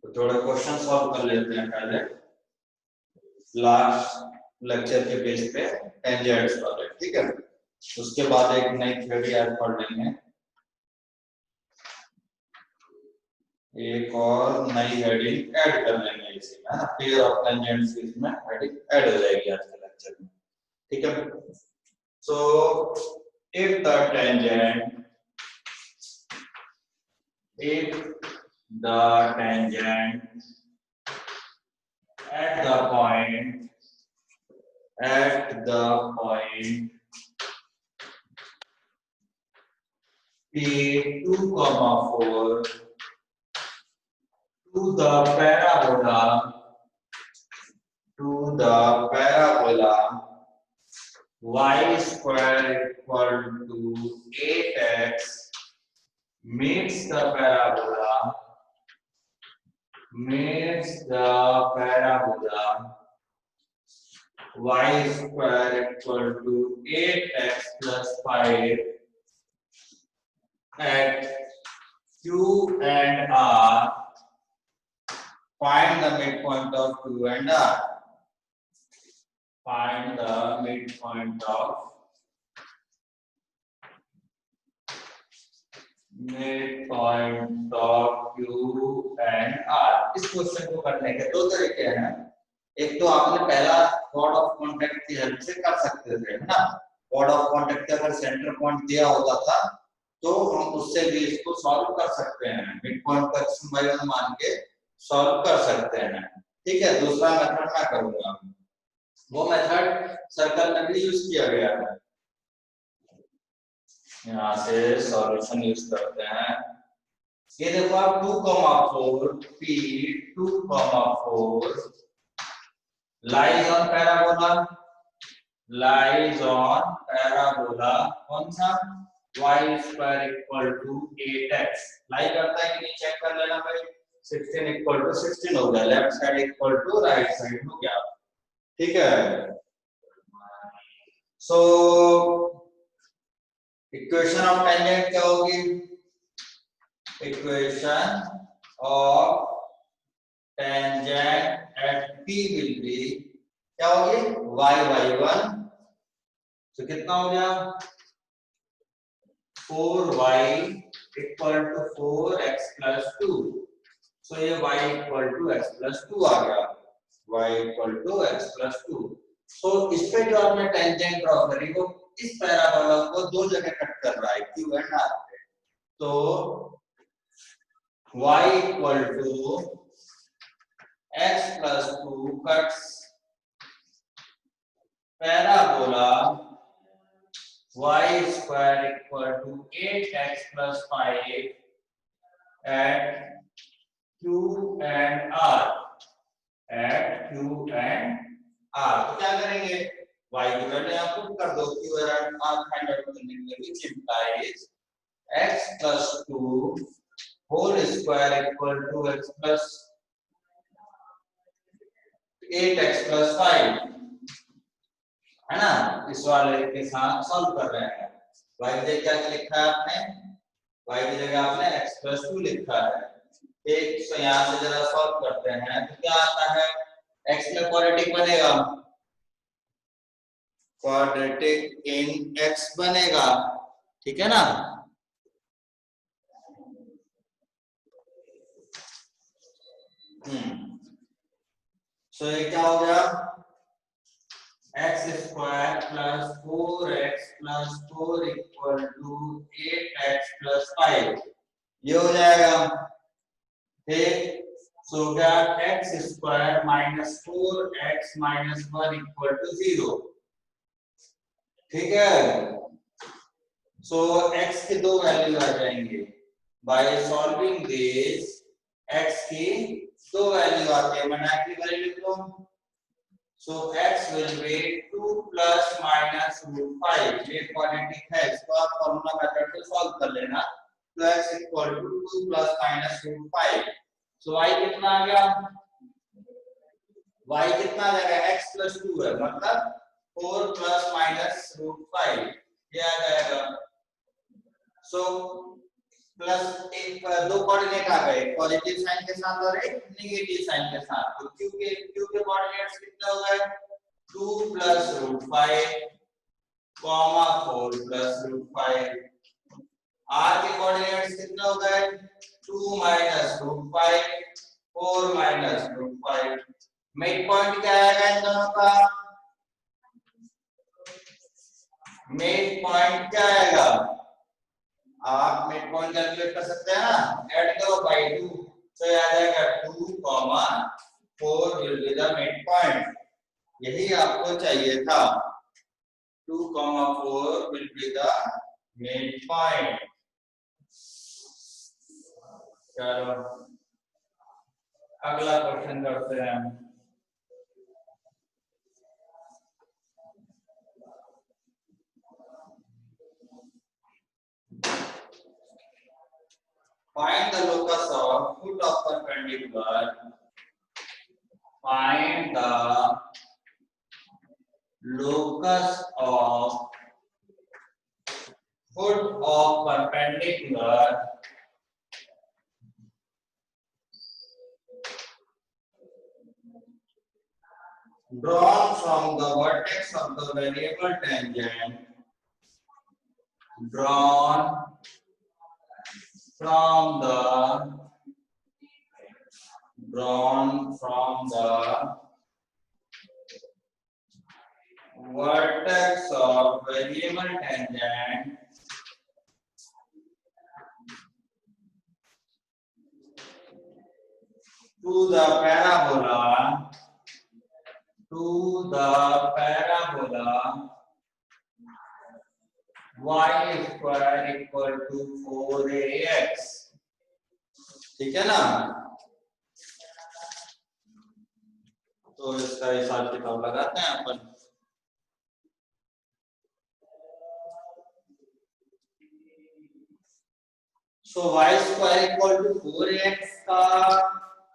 तो थोड़े question solve कर लेते हैं पहले लास्ट लेक्चर के बेस पे टेंजेंट्स वाले, ठीक है। उसके बाद एक नई थ्योरी ऐड पढ़ लेंगे, एक और नई हेडिंग ऐड कर लेंगे इसमें, है ना। पेयर ऑफ टेंजेंट्स की इसमें हेडिंग ऐड हो जाएगी आज के लेक्चर में, ठीक है। So if the tangent at the point P2, 4 to the parabola y square equal to 8x meets the parabola y square equal to 8x plus 5 at Q and R. Find the midpoint of Q and R. Find the midpoint of Q and R. इस question को करने के दो तरीके हैं। एक तो आपने पहला कॉर्ड ऑफ कॉन्टैक्ट की हेल्प से कर सकते थे, है ना। कॉर्ड ऑफ कॉन्टैक्ट के अगर सेंटर पॉइंट दिया होता था तो हम उससे भी इसको सॉल्व कर सकते हैं, मिड पॉइंट को x1 मान के सॉल्व कर सकते हैं, ठीक है। दूसरा मेथड मैं करूंगा, वो मेथड सर्कल में भी यूज किया गया है। यहाँ से सॉल्यूशन यूज करते हैं। ये देखो आप 2, 4 P2, 4 lies on parabola कौन सा y square equal to 8x लाई करता है कि नहीं चेक कर लेना भाई। 16 equal to 16 हो गया, left side equal to right side हो गया, ठीक है। सो इक्वेशन ऑफ टेंजेंट क्या होगी? Equation of tangent at P will be क्या होगी? y1, तो कितना हो गया? 4y equal to 4x plus 2। So ये y equal to x plus 2 आ गया, y equal to x plus 2। So इस पे जो आपने टेंजेंट ड्रॉ करी वो इस पैराबोला को दो जगह कट कर रहा है, Q एंड R पे। तो y equal to x plus 2 cuts parabola y square equal to 8x plus 5 at Q and R. तो क्या करेंगे? y की वैल्यू आप पुट कर दो, Q and R find out करने के लिए, which implies x plus 2 whole square equal to x plus 8x plus 5, है ना। इस वाले के साथ सॉल्व कर रहे हैं। y की जगह क्या लिखा है आपने? y की जगह आपने x plus 2 लिखा है, ठीक। तो यहाँ से जरा सॉल्व करते हैं तो क्या आता है? x में क्वाड्रेटिक बनेगा, क्वाड्रेटिक इन x बनेगा, ठीक है ना। सो ये क्या हो गया? x square plus 4x plus 4 equal to 8x plus 5, ये हो जाएगा, ठीक। सो क्या? x square minus 4x minus 1 equal to 0, ठीक है। सो x की दो वैल्यू आ जाएंगे। बाय सॉल्विंग दिस x की दो वैल्यू आती है, मैं की वैल्यू लिख लो। So x will be 2 plus minus root 5, ये क्वाड्रेटिक है, इसको आप फॉर्मूला मेथड से सॉल्व कर लेना। तो x equal to 2 plus minus root 5। So y कितना आ गया? y कितना आ जाएगा? x plus 2 है, मतलब 4 plus minus root 5, ये आ जाएगा। So प्लस एक दो कोऑर्डिनेट आ गए, पॉजिटिव साइन के साथ और एक नेगेटिव साइन के साथ। तो क्यू के कोऑर्डिनेट्स कितने हो गए? 2 plus root 5 comma 4 plus root 5। R के कोऑर्डिनेट्स कितने हो गए? 2 minus root 5 4 minus root 5। Mid point क्या आएगा इन दोनों का? मिड पॉइंट क्या आएगा? आप मिड पॉइंट कैलकुलेट कर सकते हैं ना, ऐड करो बाय 2, तो आ जाएगा 2 4 will be the mid point. यही आपको चाहिए था, 2 4 will be the mid point. चलो अगला क्वेश्चन करते हैं। Find the locus of foot of perpendicular. Find the locus of foot of perpendicular drawn from the vertex of the variable tangent. Drawn from the vertex of variable tangent to the parabola y square equal to 4ax। ठीक है ना? तो इसका हिसाब किताब लगाते हैं अपन। So y square equal to 4x का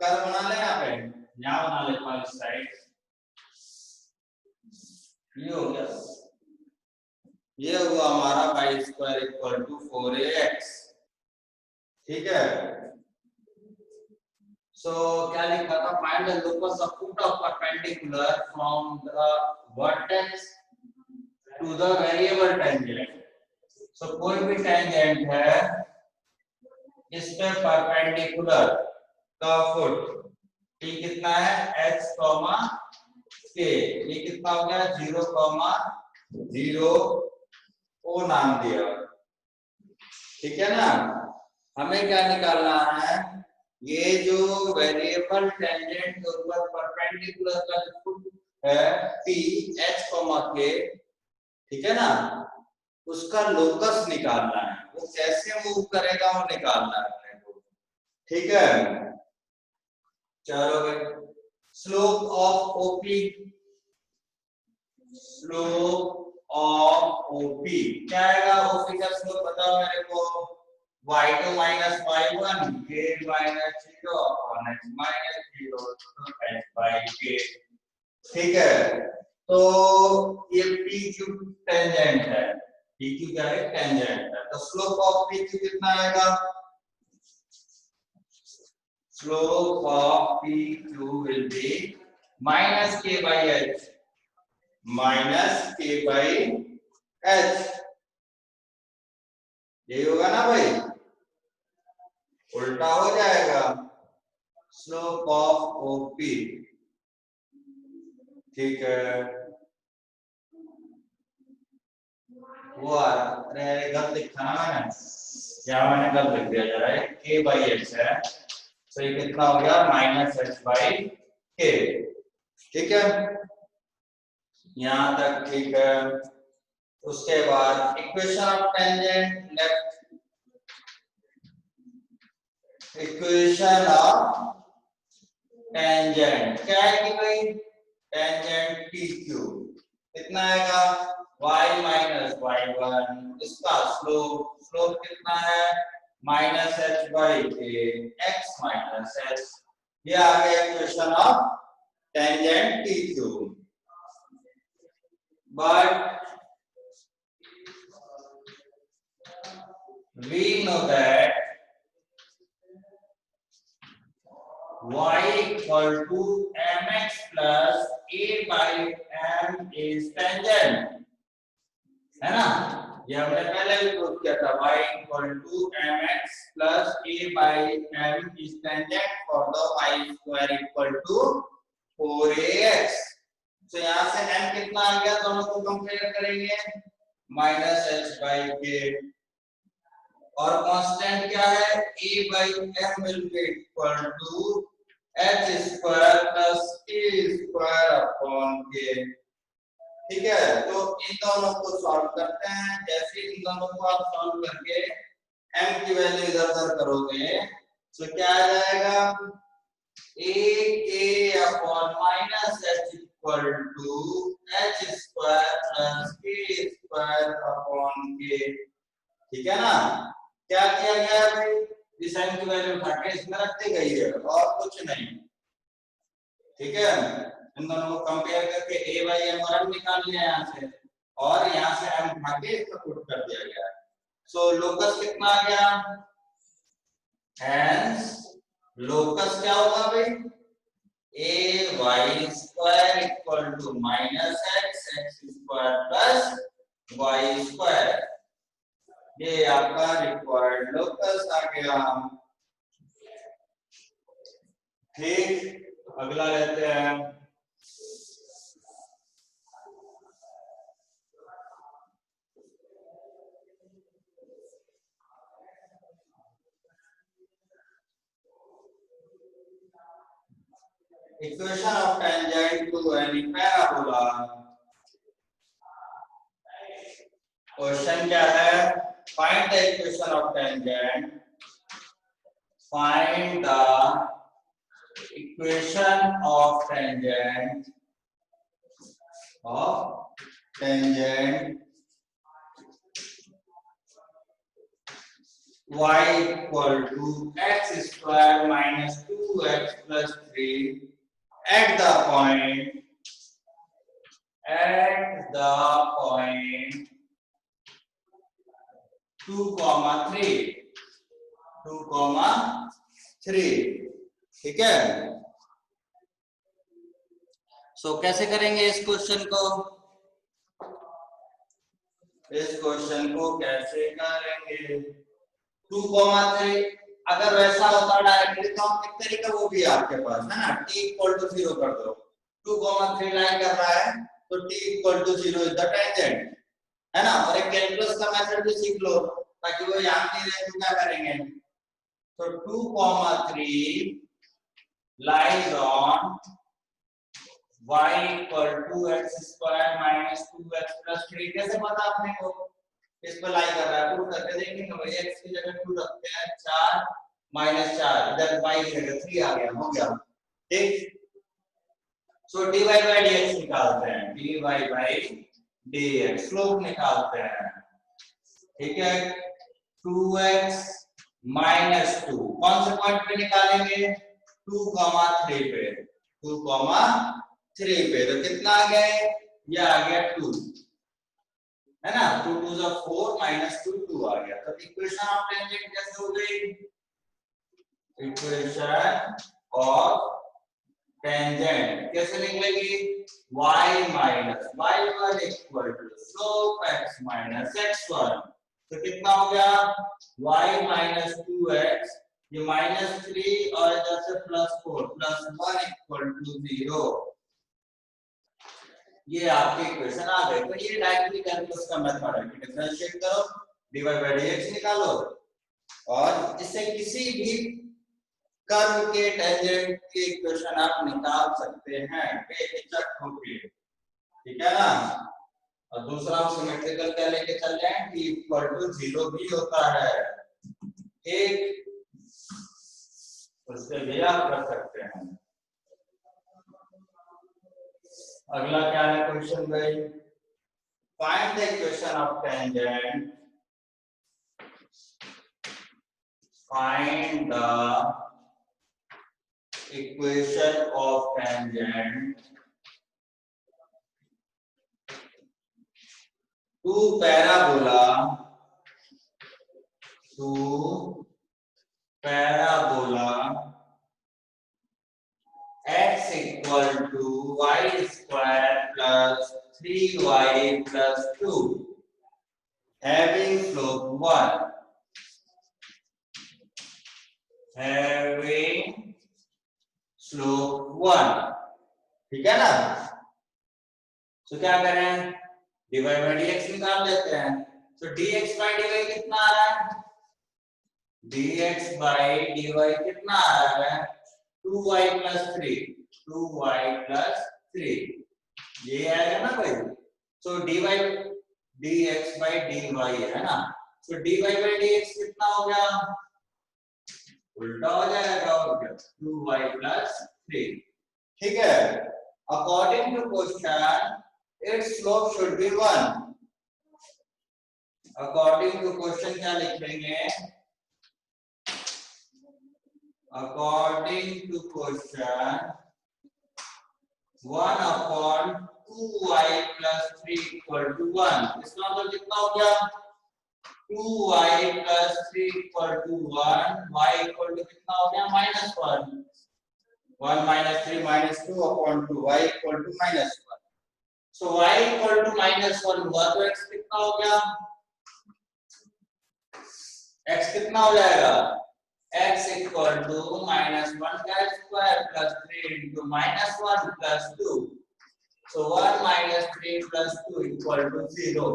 कर्व बना ले, यहाँ पे यहाँ बना लेता हूँ इस साइड। ये हो गया, ये हुआ हमारा y square equal to 4ax। ठीक है, सो क्या लिखा था? Find the locus of foot of perpendicular from the vertex to the variable tangent. So कोई भी टेंजेंट है इस पे परपेंडिकुलर का फुट t कितना है? h k। ये कितना हो गया? 0 o नाम दिया। ठीक है ना? हमें क्या निकालना है? ये जो वेरिएबल टेंजेंट के ऊपर परपेंडिकुलर का जो फुट है t h k, ठीक है ना, उसका लोकस निकालना है। वो कैसे मूव करेगा वो निकालना है अपने को। ठीक है, चलो भाई। Slope of OP, slope of OP क्या आएगा? ओपी का स्लोप बताओ मेरे को। y2 minus y1 k minus 0 upon x minus 0 तो h बाई k। ठीक है, तो ये PQ टेंजेंट है। PQ क्या है? टेंजेंट है। तो स्लोप ऑफ PQ कितना आएगा? Slope of PQ will be minus k by h, minus k by h। यही होगा ना भाई? उल्टा हो जाएगा। स्लोप ऑफ ओपी, ठीक है, वो आ रहा। अरे गलत लिखा ना मैंने, यहाँ मैंने गलत लिख दिया जरा। k बाई h है, तो ये कितना हो गया? Minus h by k। ठीक है, यहाँ तक ठीक है। उसके बाद equation of tangent left, equation of tangent क्या है कि भाई? टेंजेंट PQ कितना आएगा? y minus y1। इसका स्लोप, स्लोप कितना है? Minus h by k, x minus h। ये आ गया equation of tangent PQ। But we know that y equal to mx plus a by m is tangent, है ना। ये हमने पहले भी प्रूव किया था, y equal to mx plus a by m is tangent for the y square equal to 4ax। तो यहाँ से m कितना आ गया, दोनों को कंपेयर करेंगे, माइनस एच बाई के, और कांस्टेंट क्या है, a by m will be equal to h square plus k square upon k। ठीक है, तो इन दोनों को सॉल्व करते हैं। जैसे इन दोनों को आप सॉल्व करके m की वैल्यू इधर उधर करोगे तो क्या आ जाएगा, a k upon minus h equal to h square plus k square upon k। ठीक है ना। क्या किया गया है भाई, इस m की वैल्यू उठा के इसमें रख दी गई है और कुछ नहीं। ठीक है, इन दोनों को कंपेयर करके a by m और m निकाल लिया यहाँ से, और यहाँ से m उठा के इसको पुट कर दिया गया। सो लोकस कितना आ गया, हेंस लोकस क्या होगा भाई, a y square equal to minus x x square plus y square. ये आपका रिक्वायर्ड लोकस आ गया। ठीक, अगला लेते हैं। Equation of tangent to any parabola। Question क्या है, find the equation of tangent, find the equation of tangent y equal to x square minus 2x plus 3 at the point 2,3। ठीक है, सो कैसे करेंगे इस क्वेश्चन को, कैसे करेंगे 2,3। अगर वैसा होता डायरेक्टली तो हम लिख तरीका वो भी आपके पास है ना, t इक्वल टू 0 कर दो, 2,3 लाइन कर रहा है तो t equal to 0 is the tangent, है ना। और एक कैलकुलस का मेथड भी सीख लो ताकि वो याद नहीं रहे तो क्या करेंगे। तो 2,3 lies on y equal to x square minus 2x plus 3। कैसे पता आपने को, इस पर लाई कर रहा है, पुट करके देखेंगे भाई, x की जगह 2 रखते हैं, 4 माइनस 4, इधर y की जगह 3 आ गया, हो गया। ठीक, सो dy by dx निकालते हैं, dy by dx स्लोप निकालते हैं। ठीक है, 2x माइनस 2 कौन से पॉइंट पे निकालेंगे, 2,3 पे, 2,3 पे, तो कितना आ गया, ये आ गया 2, है ना। 2 2 जा 4 माइनस 2 2 आ गया। तो इक्वेशन ऑफ टेंजेंट कैसे हो गई, इक्वेशन ऑफ टेंजेंट कैसे निकलेगी, y minus y1 equal to slope x minus x1। तो कितना हो गया, y माइनस 2x, ये माइनस 3 और इधर से प्लस 4 प्लस 1 इक्वल टू 0। ये आपकी इक्वेशन आ गई। तो ये डायरेक्टली कैलकुलस का मेथड है कि डिफरेंशिएट करो, dy by dx निकालो, और इससे किसी भी कर्व के टेंजेंट की इक्वेशन आप निकाल सकते हैं बेहिचक होकर। ठीक है ना। और दूसरा हम सिमेट्रिकल क्या लेके चल जाएं कि इक्वल टू 0 भी होता है, एक उससे भी आप कर सकते हैं। अगला क्या है क्वेश्चन भाई, find the equation of tangent, find the equation of tangent to parabola, to parabola equal to y square plus 3y plus 2 having slope 1 having slope 1। ठीक है ना। तो क्या करें, dy by dx निकाल लेते हैं। तो dx by dy कितना आ रहा है, dx by dy कितना आ रहा है 2y plus 3 2y plus 3 ये आएगा ना भाई। तो dy dx by dy है ना। तो dy by dx कितना हो गया, उल्टा हो जाएगा और क्या 2y plus 3। ठीक है। According to question its slope should be 1। According to question क्या लिखेंगे, according to question 1 upon 2y plus 3 equal to 1। इसका मतलब कितना हो गया 2y plus 3 equal to 1, y equal to कितना हो गया -1। 1 minus 3 minus 2 upon 2, y equal to -1। So y equal to -1 हुआ तो x कितना हो गया, x कितना हो जाएगा, x equal to -1 का square plus 3 into -1 plus 2। So 1 minus 3 plus 2 equal to 0।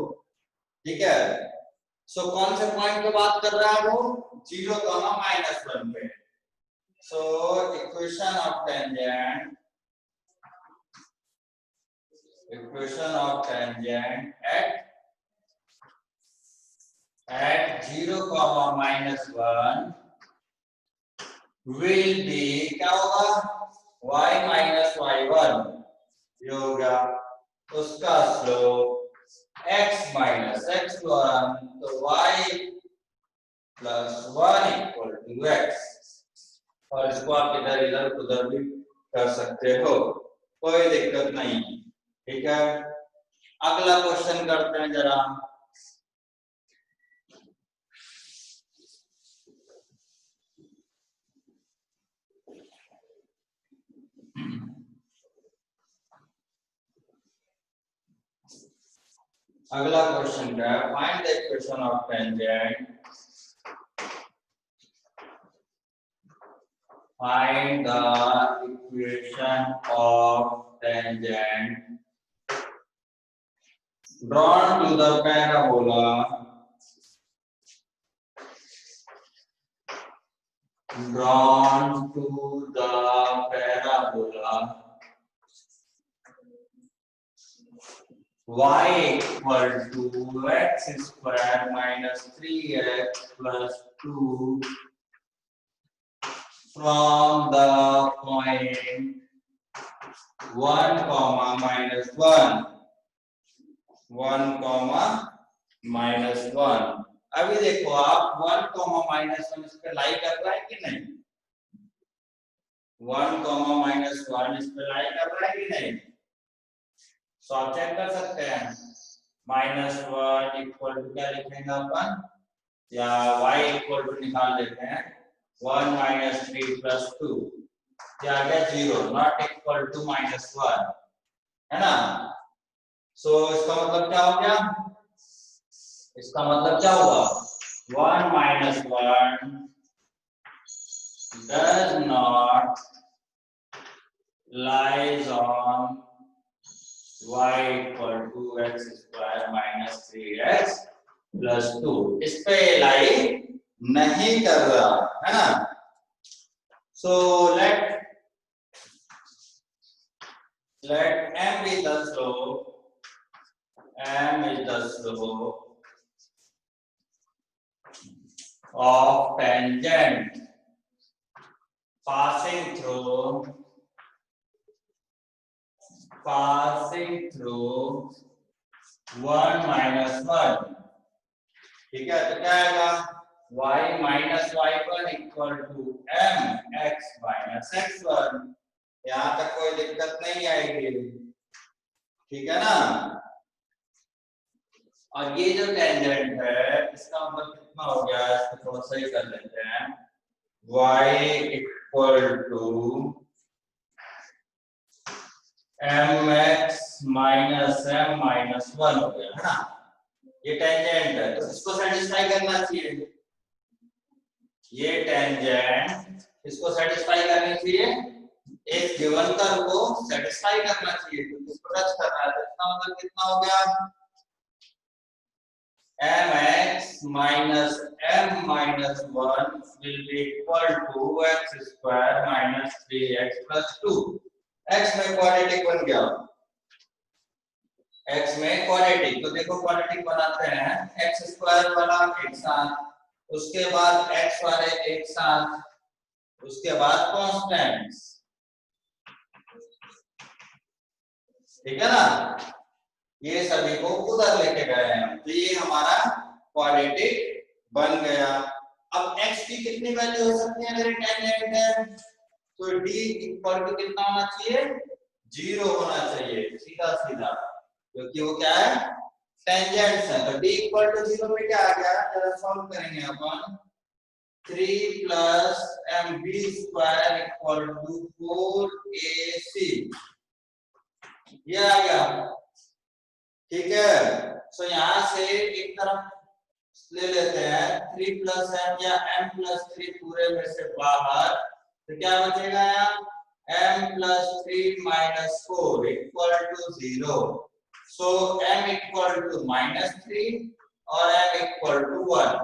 ठीक है। So कौन से पॉइंट पे बात कर रहा है वो, 0, -1 पे। So equation of tangent at 0, -1 will be क्या होगा y minus y1। ये हो गया उसका स्लोप x minus x1, तो y plus 1 equal to x। और इसको आप इधर इधर उधर भी कर सकते हो, कोई दिक्कत नहीं। ठीक है। अगला क्वेश्चन करते हैं जरा। अगला क्वेश्चन है find the equation of tangent, find the equation of tangent drawn to the parabola y equal to x square minus 3x plus 2 from the point 1, -1 1, -1। अभी देखो आप 1, -1 इस पे लाई कर रहा है कि नहीं, 1, -1 इस पे लाई कर रहा है कि नहीं। सो आप चेक कर सकते हैं। -1 इक्वल टू क्या लिखेंगे अपन, या y इक्वल टू निकाल लेते हैं 1 minus 3 plus 2, ये आ गया 0, नॉट इक्वल टू -1 है ना। सो इसका मतलब क्या हो गया, इसका मतलब क्या हुआ 1 -1 does not lies on y equal to x square minus 3x plus 2। इस पे लाई नहीं कर रहा है ना। सो let m be the slope, m is the slope of tangent passing through 1 -1। ठीक है। तो क्या आएगा y minus y1 equal to m x minus x1। यहाँ तक कोई दिक्कत नहीं आएगी। ठीक है ना। और ये जो टेंजेंट है इसका मतलब कितना हो गया, इसको थोड़ा सही कर लेते हैं। y equal to m x minus m minus one हो गया है ना। ये टेंजेंट है तो इसको सेटिस्फाई करना चाहिए। ये टेंजेंट इसको सेटिस्फाई करनी चाहिए, एक गिवन कर्व को सेटिस्फाई करना चाहिए तो इसको टच कर रहा है तो इसका मतलब कितना हो गया, mx minus m minus 1 will be equal to x square minus 3x plus 2। x में क्वाड्रेटिक बन गया, x में क्वाड्रेटिक तो देखो क्वाड्रेटिक बनाते हैं, x स्क्वायर वाला एक साथ, उसके बाद x वाले एक साथ, उसके बाद कांस्टेंट्स, ठीक है ना। ये सभी को उधर लेके गए हैं तो ये हमारा क्वाड्रेटिक बन गया। अब x की कितनी वैल्यू हो सकती है अगर टेंजेंट है तो d इक्वल टू कितना होना चाहिए, 0 होना चाहिए सीधा सीधा, क्योंकि वो क्या है टेंजेंट्स है। तो d इक्वल टू 0 पे क्या आ गया, जरा सॉल्व करेंगे अपन, 3 plus mb square equal to 4ac, ये आ गया, ठीक है। सो यहां से एक तरफ ले लेते हैं 3 प्लस एम या m प्लस 3 पूरे में से बाहर, तो क्या बचेगा यहाँ m plus 3 minus 4 equal to 0। So m equal to minus 3 और m इक्वल टू 1।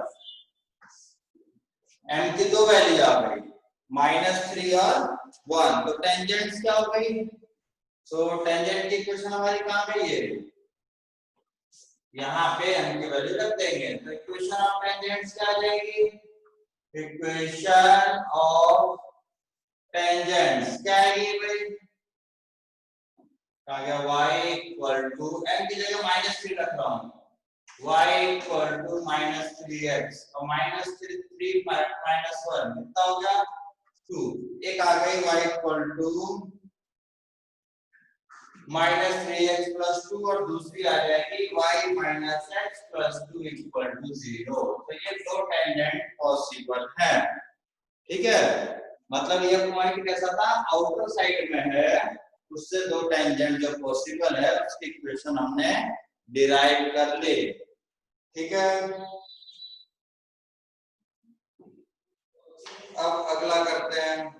m की दो वैल्यू आ गई माइनस 3 और 1, तो टेंजेंट्स क्या हो गई, सो टेंजेंट की इक्वेशन हमारी कहां गई है, यहाँ पे m की वैल्यू रख देंगे तो इक्वेशन ऑफ टेंजेंट्स क्या आ जाएगी, इक्वेशन ऑफ टेंजेंट्स क्या आएगी भाई, आ गया y इक्वल टू m की जगह माइनस 3 रख रहा हूं, y equal to minus 3x और माइनस 3 माइनस 1 कितना हो गया 2, एक आ गई y equal to minus 3x plus 2 और दूसरी आ जाएगी y minus x plus 2 equal to 0। तो ये दो टेंजेंट पॉसिबल है, ठीक है। मतलब ये पॉइंट कैसा था, आउटर साइड में है, उससे दो टेंजेंट जो पॉसिबल है उसकी इक्वेशन हमने डिराइव कर ली, ठीक है। अब अगला करते हैं,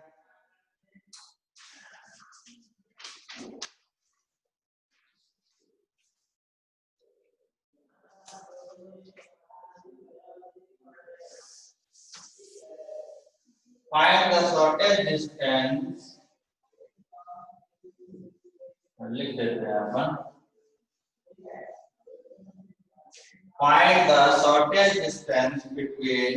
find the shortest distance, लिख देते हैं अपन, find the shortest distance between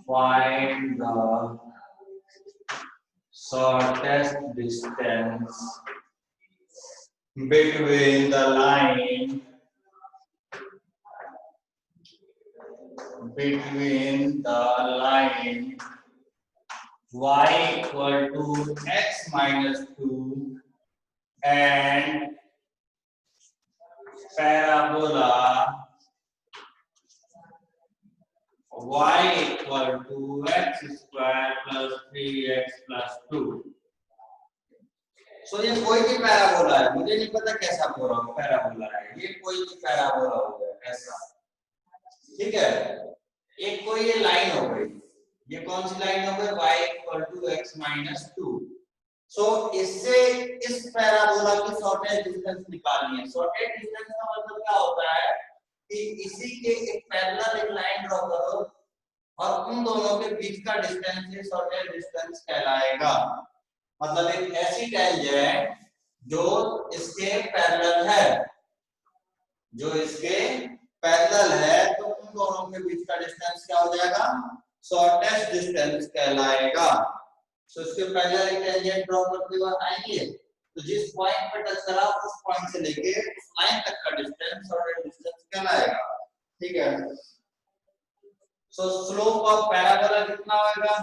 find the shortest distance between the line y equal to x minus 2 and parabola y equal to x square plus 3x plus 2। So ये कोई भी parabola है, मुझे नहीं पता कैसा पैराबोला है, ये कोई भी पैराबोला हो गया ऐसा, ठीक है। एक कोई ये लाइन हो गई, ये कौन सी लाइन हो गई, y equal to x minus 2। So इससे इस पैराबोला की शॉर्टेस्ट डिस्टेंस निकालनी है। शॉर्टेस्ट डिस्टेंस का मतलब क्या होता है कि इसी के एक पैरेलल एक लाइन ड्रॉ करो और उन दोनों के बीच का डिस्टेंस ही शॉर्टेस्ट डिस्टेंस कहलाएगा। मतलब एक ऐसी टेंजेंट जो इसके पैरेलल है, जो इसके पैरेलल है, तो उन दोनों के बीच का डिस्टेंस क्या हो जाएगा, शॉर्टेस्ट डिस्टेंस कहलाएगा। तो इसके पहले एक टेंजेंट ड्रॉ करते हुए आएंगे, तो जिस पॉइंट पे टच करा उस पॉइंट से लेके उस लाइन तक का डिस्टेंस शॉर्टेस्ट डिस्टेंस कहलाएगा, ठीक है। सो स्लोप ऑफ पैराबोला कितना होगा,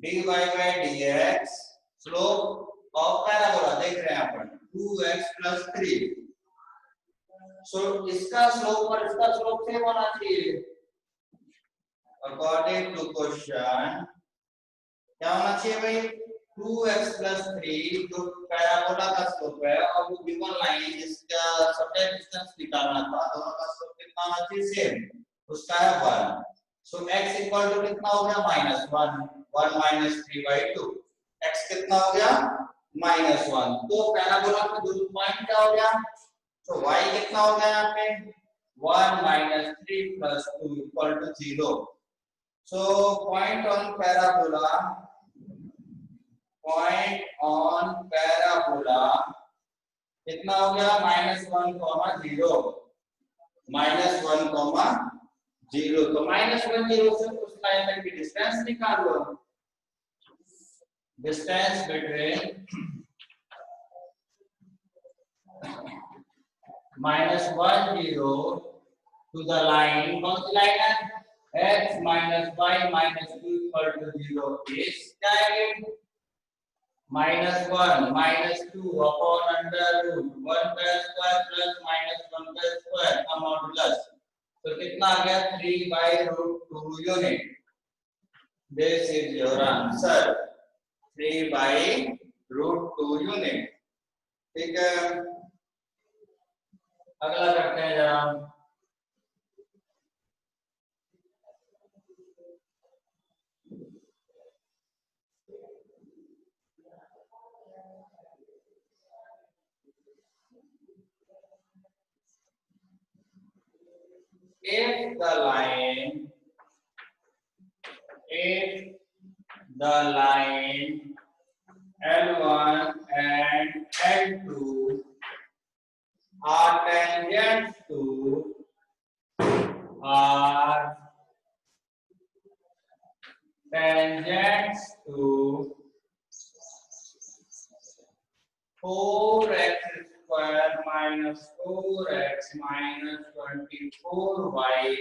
dy by dx, slope of parabola देख रहे हैं अपन 2x plus 3। सो इसका स्लोप और इसका स्लोप सेम होना चाहिए अकॉर्डिंग टू क्वेश्चन, क्या होना चाहिए भाई 2x + 3 जो पैराबोला का स्लोप है और वो गिवन लाइन जिसका सबटेंड डिस्टेंस निकालना था दोनों का स्लोप कितना होना चाहिए सेम उसका है 1 सो x = कितना हो गया -1 1 - 3/2 x कितना हो गया -1 तो पैराबोला का जो पॉइंट क्या हो गया तो y कितना हो गया यहाँ पे 1 - 3 + 2 = 0 so point on parabola कितना हो गया -1, 0 -1, 0 तो -1, 0 से उस लाइन तक की डिस्टेंस निकाल लो distance between -1, 0 to the line कौन सी लाइन है x - y - 2 = 0 is क्या है -1 - 2 upon √ 1 का स्क्वायर प्लस -1 का स्क्वायर का मॉडुलस तो कितना आ गया 3/√2 unit this is your answer 3/√2 unit ठीक है अगला करते हैं जरा if the line L1 and L2 are tangent to 4x square minus 4x minus 24y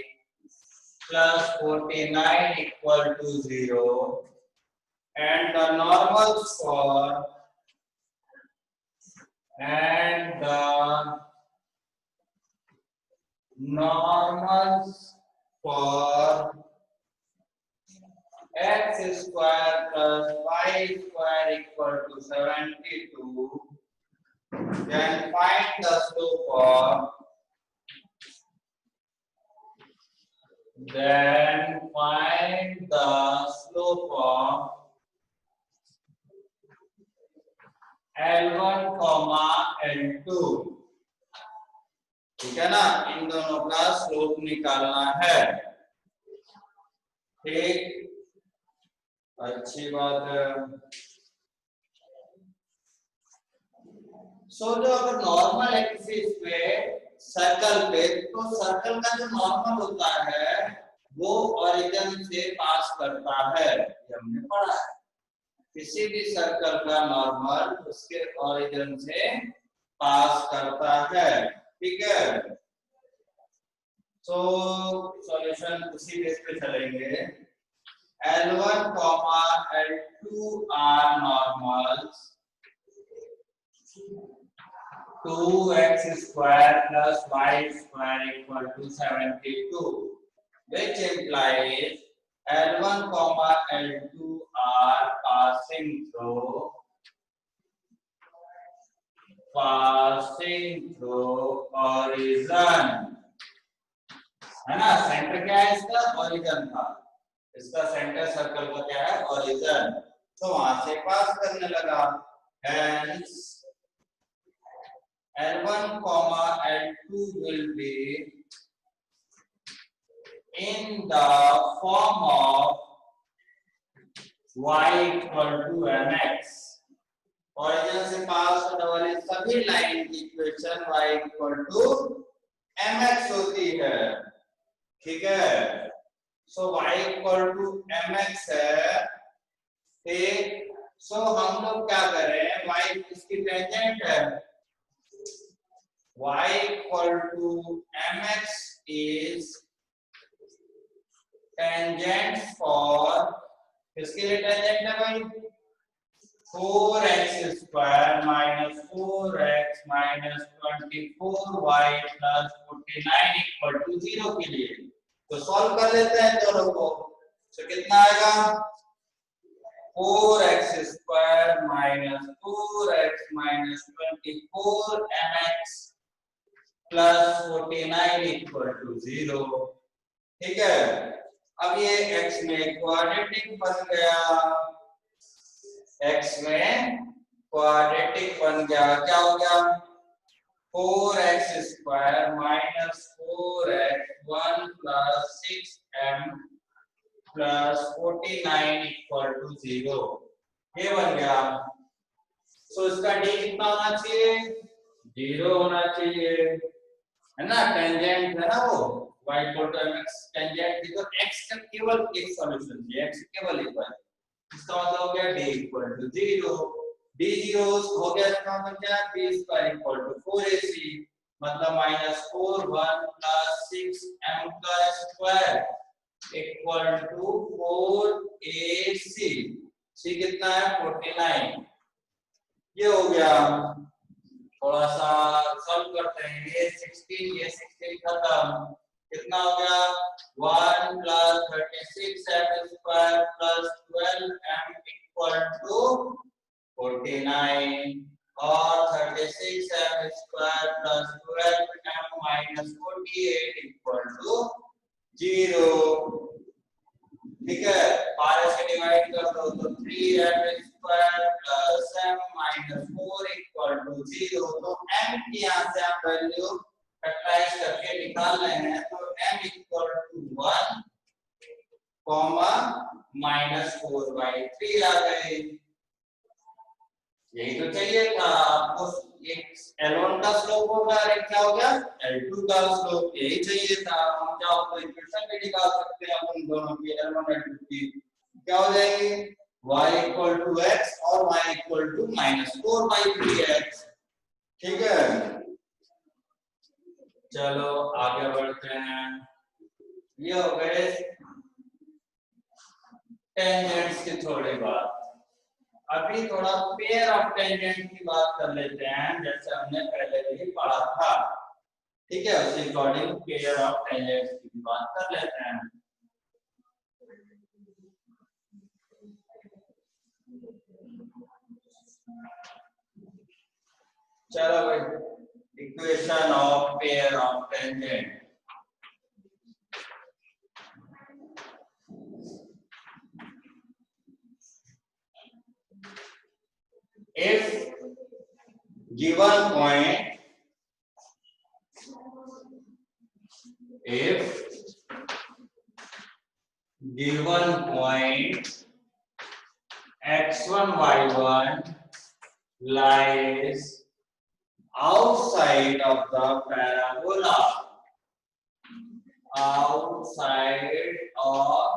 plus 49 equal to 0 and the normals for x square plus y square equal to 72 then find the slope of L1, L2 ठीक है ना इन दोनों का slope निकालना है ठीक अच्छी बात है सो जो अगर नॉर्मल एक्सिस पे सर्कल पे तो सर्कल का जो नॉर्मल होता है वो ओरिजिन से पास करता है ये हमने पढ़ा है किसी भी सर्कल का नॉर्मल उसके ओरिजिन से पास करता है ठीक है तो सॉल्यूशन उसी बेस पे चलेंगे L1, L2 are normals 2x square plus y square equal to 72 which implies L1, L2 are passing through origin है ना सेंटर क्या है इसका ओरिजिन था इसका सेंटर सर्कल का क्या है ओरिजिन तो वहां से पास करने लगा hence L1, L2 will be in the form of y equal to mx origin से पास होने वाली सभी लाइन की equation y equal to mx होती है ठीक है सो y equal to mx है ठीक सो हम लोग क्या करें y इसकी टेंजेंट है y equal to mx is tangent for किसके लिए टेंजेंट है भाई 4x square minus 4x minus 24y plus 49 equal to 0 के लिए तो सॉल्व कर लेते हैं दोनों को तो कितना आएगा 4x square minus 4x minus 24 mx plus 49 equal to 0। ठीक है, अब ये x में क्वाड्रेटिक बन गया, x में क्वाड्रेटिक बन गया। क्या हो गया? 4x square minus 4x 1 plus 6m plus 49 equal to 0, ये बन गया। सो इसका d कितना होना चाहिए? 0 होना चाहिए, है ना। टेंजेंट है ना वो y equal to mx tangent थी, तो x का केवल एक सॉल्यूशन है, x केवल एक है। इसका मतलब हो गया d इक्वल टू 0। d 0 हो गया, इसका मतलब क्या है? b square equal to 4ac, मतलब माइनस 4 1 प्लस 6m का square equal to 4ac। c कितना है? 49। ये हो गया। थोड़ा सा सॉल्व करते हैं। ये 16, ये 16 खत्म। कितना हो गया? 1 plus 36m square plus 12m equal to 49 और 36m square plus 12m minus 48 equal to 0। ठीक है, 12 से डिवाइड कर दो तो 3m square plus m minus 4 equal to 0। तो m की यहाँ से आप वैल्यू फैक्टराइज करके निकाल रहे हैं, तो m equal to 1 comma minus 4/3 आ गए। यही तो चाहिए था आपको। एक L1 का स्लोप होगा और एक क्या हो गया? L2 का स्लोप। यही चाहिए था। हम चाहो तो इक्वेशन भी निकाल सकते हैं अपन दोनों की, L1 L2 की। क्या हो जाएगी? y इक्वल टू x और y equal to minus 4/3x। ठीक है, चलो आगे बढ़ते हैं। ये हो गए टेंजेंट्स की थोड़ी बात। अभी थोड़ा पेयर ऑफ टेंजेंट की बात कर लेते हैं, जैसे हमने पहले भी पढ़ा था। ठीक है, उसी अकॉर्डिंग पेयर ऑफ टेंजेंट्स की बात कर लेते हैं। चलो भाई, equation of pair of tangent. If given point, if given point x1 y1 lies outside of the parabola, outside of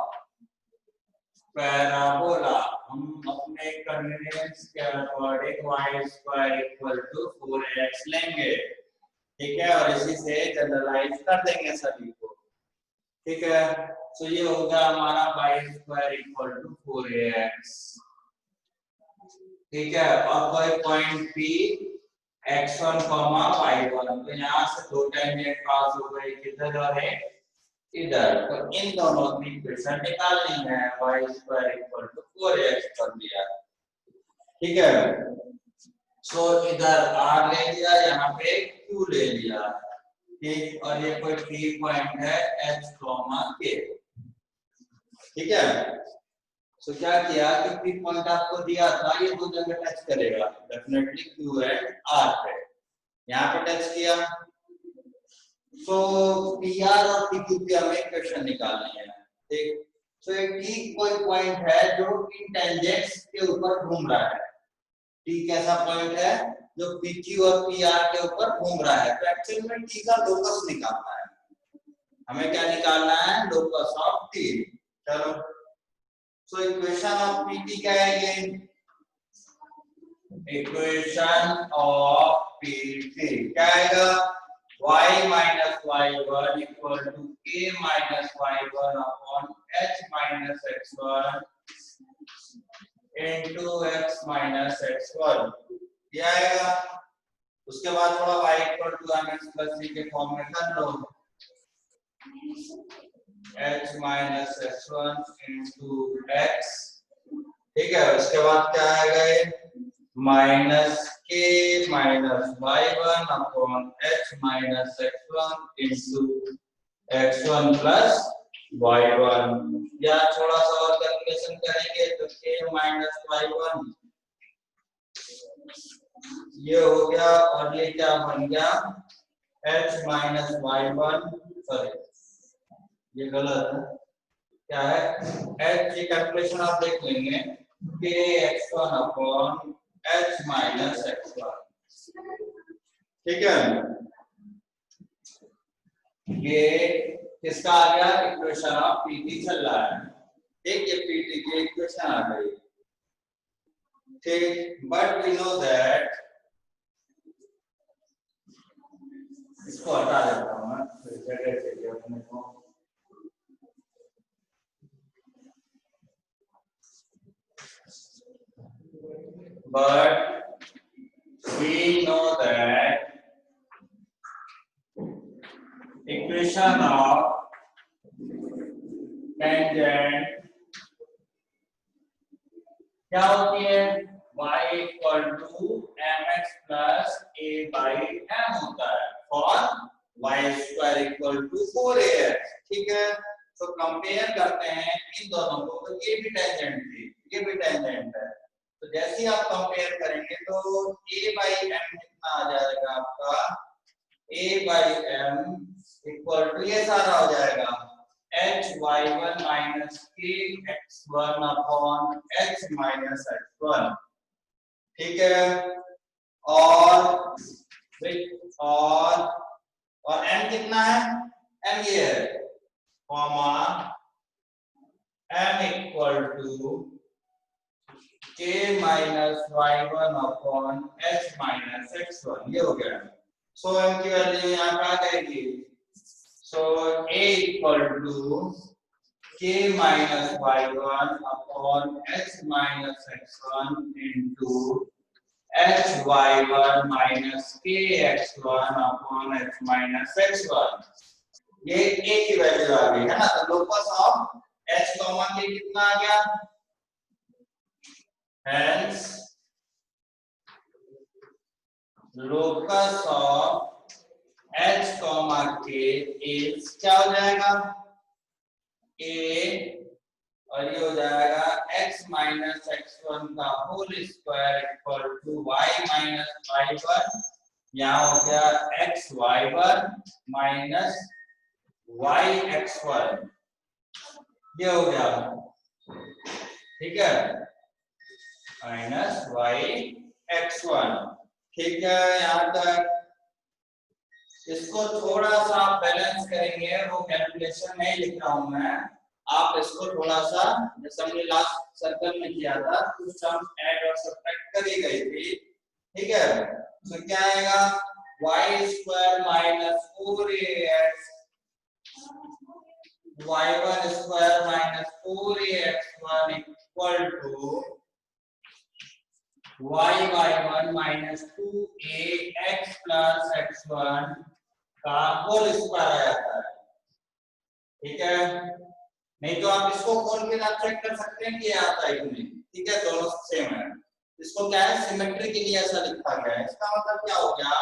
parabola, हम अपने कन्वीनियंस के according y square equal to 4x लेंगे। ठीक है, और इसी से जनरलाइज कर देंगे सभी को। ठीक है, तो ये होगा हमारा y square equal to 4ax। ठीक है, और कोई पॉइंट P x1, y1, तो यहाँ से दो टेंजेंट पास हो गए, किधर और एक इधर। तो इन दोनों की इक्वेशन निकालनी है। y square equal to 4ax कर दिया। ठीक है, सो इधर r ले लिया, यहाँ पे q ले लिया। ठीक, और ये कोई P पॉइंट है h, k। ठीक है, सो क्या किया कि P पॉइंट आपको दिया था, ये दो जगह टच करेगा, डेफिनेटली Q एंड R पे। यहाँ पे टच किया, सो PR और PQ की हमें इक्वेशन निकालनी है। ठीक, सो एक T कोई पॉइंट है जो इन टेंजेंट्स के ऊपर घूम रहा है। T कैसा पॉइंट है जो PQ और PR के ऊपर घूम रहा है। तो एक्चुअल में T का लोकस निकालना है हमें। क्या निकालना है? Locus of T। चलो, सो इक्वेशन ऑफ PT क्या है? ये इक्वेशन ऑफ PT क्या आएगा? y minus y1 equal to k minus y1 upon h minus x1 into x minus x1 ये आएगा। उसके बाद थोड़ा y equal to mx plus c के फॉर्म में कर लो। h minus x1 into x ठीक है, उसके बाद क्या आएगा ये minus k minus y one upon h minus x one into x one plus y one. या थोड़ा सा और कैलकुलेशन करेंगे तो के माइनस वाई वन ये हो गया, और ये क्या बन गया h minus y one, sorry ये गलत है, क्या है एच की कैलकुलेशन आप देख लेंगे के x one upon h minus x one. ठीक है, ये किसका आ गया इक्वेशन ऑफ पीटी चल रहा है। ठीक, ये पीटी की इक्वेशन आ गई। ठीक, बट वी नो दैट, इसको हटा देता हूँ मैं, फिर जगह चाहिए अपने को। But we know that equation of tangent क्या होती है y equal to mx plus a by m होता है for y square equal to 4ax। ठीक है, तो कंपेयर करते हैं इन दोनों को, तो ये भी टेंजेंट थी ये भी टेंजेंट है, तो जैसे ही आप कंपेयर करेंगे तो a by m कितना आ जाएगा आपका a by m equal to ये सारा हो जाएगा h y1 minus k x1 upon h minus x1। ठीक है, और और m कितना है m ये है comma m equal to k minus y1 upon h minus x1 ये हो गया। सो m की वैल्यू यहाँ पे आ जाएगी, so a equal to k minus y1 upon h minus x1 into h y1 minus k x1 upon h minus x1। ये a की value आ गई है ना, तो locus of h comma k कितना आ गया, hence locus of h comma k is क्या हो जाएगा a, और ये हो जाएगा x माइनस x1 का whole square equal to y minus y1, यहाँ हो गया x y1 minus y x1 ये हो गया। ठीक है, माइनस y x1। ठीक है, यहाँ तक इसको थोड़ा सा आप बैलेंस करेंगे, वो कैलकुलेशन नहीं लिख रहा हूं मैं, आप इसको थोड़ा सा जैसे हमने लास्ट सर्कल में किया था कुछ टर्म्स ऐड और सब्ट्रैक्ट करी गई थी। ठीक है, तो क्या आएगा y square minus 4ax y1 square minus 4ax1 equal to y y1 minus 2ax plus x1 का होल स्क्वायर आ जाता है। ठीक है, नहीं तो आप इसको खोल के आप चेक कर सकते हैं कि ये आता है कि नहीं। ठीक है, दोनों सेम है, इसको क्या है सिमेट्री के लिए ऐसा लिखा गया है। इसका मतलब क्या हो गया,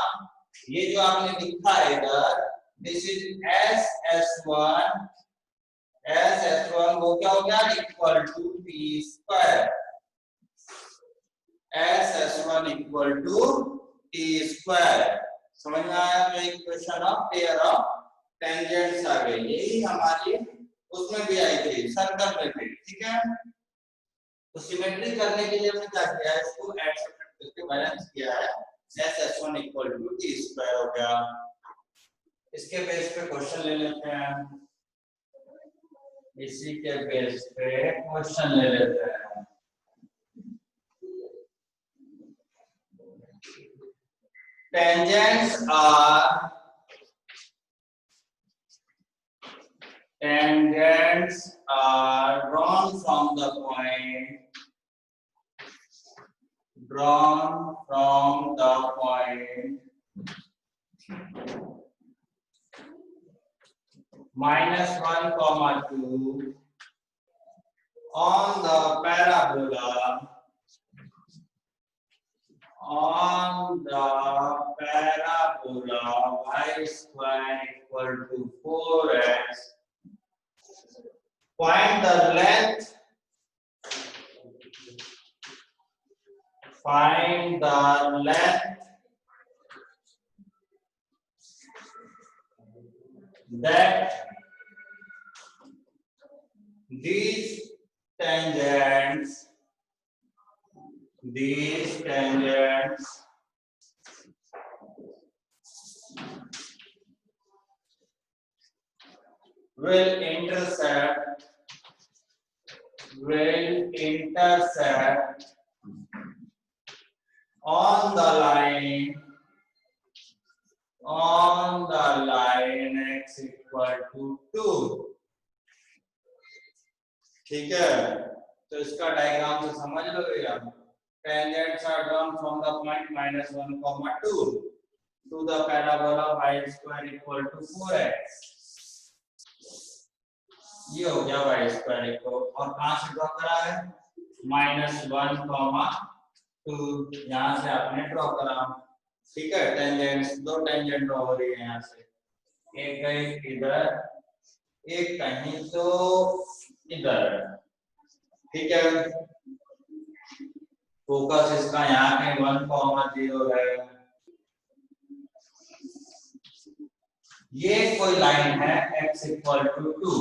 ये जो आपने लिखा है इधर दिस इज s s1 वो क्या हो गया equal to p square, s s1 equal to t square. समझ में आया, तो equation of pair of tangents आ गई, यही हमारी उसमें भी आई थी सर्कल में भी। ठीक है, तो सिमेट्री करने के लिए हमने क्या किया है, इसको ऐड सब्ट्रैक्ट करके बैलेंस किया है, s s1 equal to t square हो गया। इसके बेस पे क्वेश्चन ले लेते हैं, इसी के बेस पे क्वेश्चन ले लेते हैं। Tangents are drawn from the point -1, 2 on the parabola y square equal to 4x, find the length that these tangents will intersect on the line x equal to 2। ठीक है, तो इसका डायग्राम से समझ लोगे आप। Tangents are drawn from the point -1, 2 to the parabola y square equal to 4x। ये हो गया y स्क्वायर इक्वल, और कहां से ड्रॉ करा है? -1, 2, यहां से आपने ड्रॉ करा। ठीक है, टेंजेंट्स, दो टेंजेंट ड्रॉ हो रही है यहां से, एक गई इधर, एक कहीं तो इधर। ठीक है, फोकस इसका यहाँ कहीं 1, 0 है। ये कोई लाइन है x इक्वल टू 2,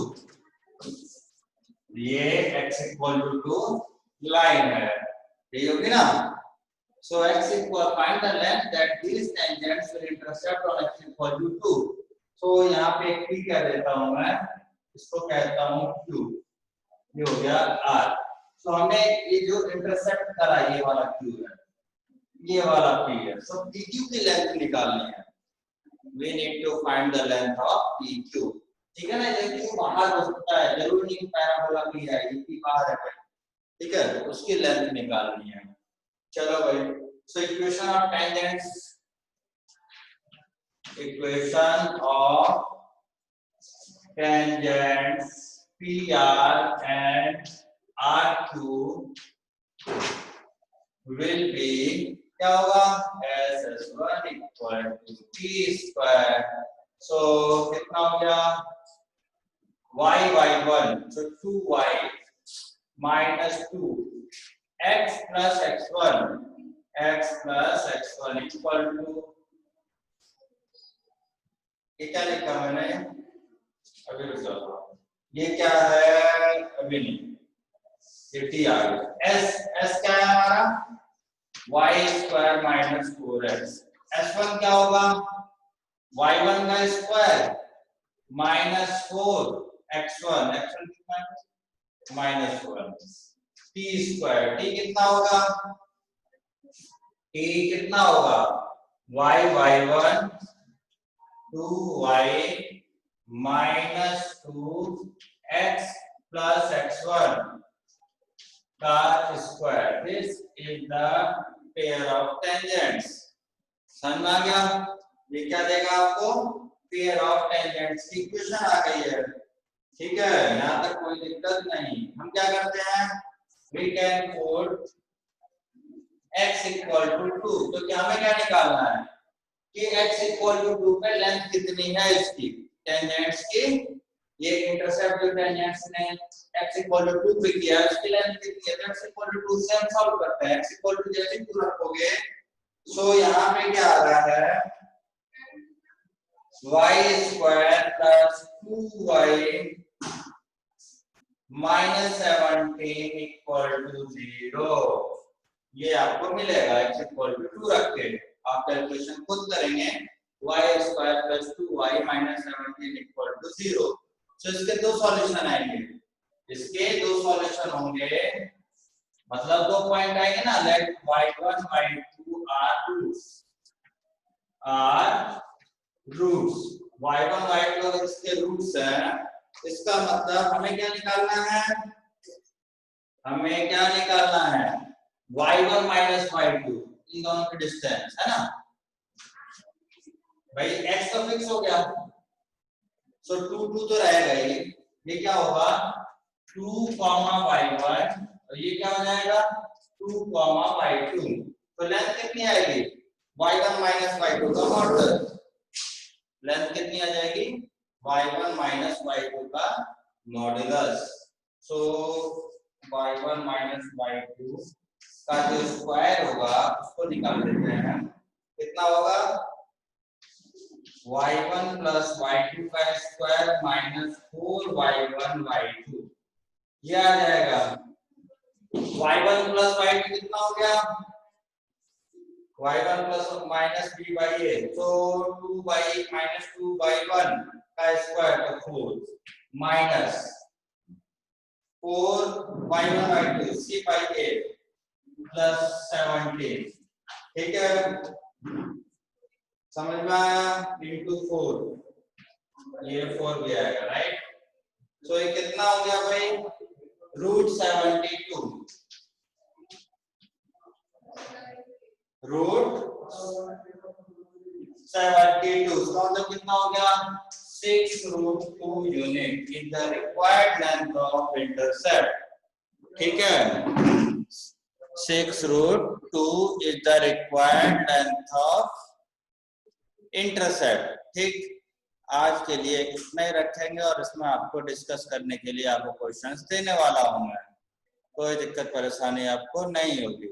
ये x इक्वल टू 2 लाइन है, ये होगी ना। So x equal, find the length that these tangents will intersect on x equal to 2। So यहाँ पे एक p कह देता हूँ मैं, इसको कहता हूँ q, ये हो गया r। So हमने ये जो इंटरसेक्ट करा ये वाला q है, ये वाला p है। So pq की लेंथ निकालनी है, we need to find the length of pq। ठीक है ना, ये q बाहर हो सकता है, जरूरी नहीं पैराबोला में है, ये p बाहर है। ठीक है, तो उसकी लेंथ निकालनी है। चलो भाई, so equation of tangents PR and RQ will be, क्या होगा? SS1 equal to T square। so कितना हो गया? y1, so 2y minus 2 x plus x1 equal to, ये क्या लिखा मैंने? अभी रुक जाओ, ये क्या है? अभी नहीं, ये t आ गया। s क्या है हमारा? y square minus 4x। s1 क्या होगा? y1 का स्क्वायर माइनस 4x1, x1 कितना है? -1, t स्क्वायर, t कितना होगा? t कितना होगा? y1 2y minus 2x plus x1 का square. This is the pair of tangents. समझ आ गया? ये क्या देगा आपको? पेयर ऑफ टेंजेंट्स की इक्वेशन आ गई है। ठीक है, यहाँ तक कोई दिक्कत नहीं। हम क्या करते हैं? We can put x equal to 2। तो क्या हमें क्या निकालना है कि x इक्वल टू 2 पे लेंथ कितनी है इसकी, टेंजेंट्स की। ये इंटरसेप्ट जो टेंजेंट्स ने x इक्वल टू 2 पे किया है उसकी लेंथ कितनी है? तो x इक्वल टू 2 से हम सॉल्व करते हैं। x इक्वल टू जैसे 2 रखोगे, सो यहाँ पे क्या आ रहा है? y square plus 2y minus 17 equal to 0। ये आपको मिलेगा x इक्वल टू 2 रख के। आप कैलकुलेशन खुद करेंगे, y square plus 2y minus 17 equal to 0। So इसके दो सॉल्यूशन आएंगे, इसके दो सॉल्यूशन होंगे, मतलब दो पॉइंट आएंगे ना। Late y1 y2 are roots. y1 y2 अगर इसके रूट्स हैं, इसका मतलब हमें क्या निकालना है? हमें क्या निकालना है? y1 माइनस y2, इन दोनों की डिस्टेंस है ना भाई। x तो फिक्स हो गया, सो 2 2 तो रहेगा ही। ये क्या होगा? 2,y1 और ये क्या हो जाएगा 2,y2। तो लेंथ कितनी आएगी y1 माइनस y2 का मॉडुलस। लेंथ कितनी आ जाएगी y1 माइनस y2 का मॉडुलस। सो y1 माइनस y2 का जो स्क्वायर होगा उसको निकाल लेते हैं। कितना होगा y1 प्लस y2 का स्क्वायर माइनस 4y1 y2 ये आ जाएगा। y1 प्लस y2 कितना हो गया y1 plus minus b by a तो 2 बाई माइनस 2 बाई 1 का स्क्वायर तो 4 minus 4 y1 y2 c by a plus 17। ठीक है समझ में आया इंटू 4 ये 4 भी आएगा राइट। सो ये कितना हो गया भाई √72 √72 इसका मतलब कितना हो गया 6√2 unit is the required length of intercept. ठीक है 6√2 is the required length of intercept. ठीक आज के लिए इतना ही रखेंगे और इसमें आपको डिस्कस करने के लिए आपको क्वेश्चंस देने वाला हूं मैं। कोई दिक्कत परेशानी आपको नहीं होगी।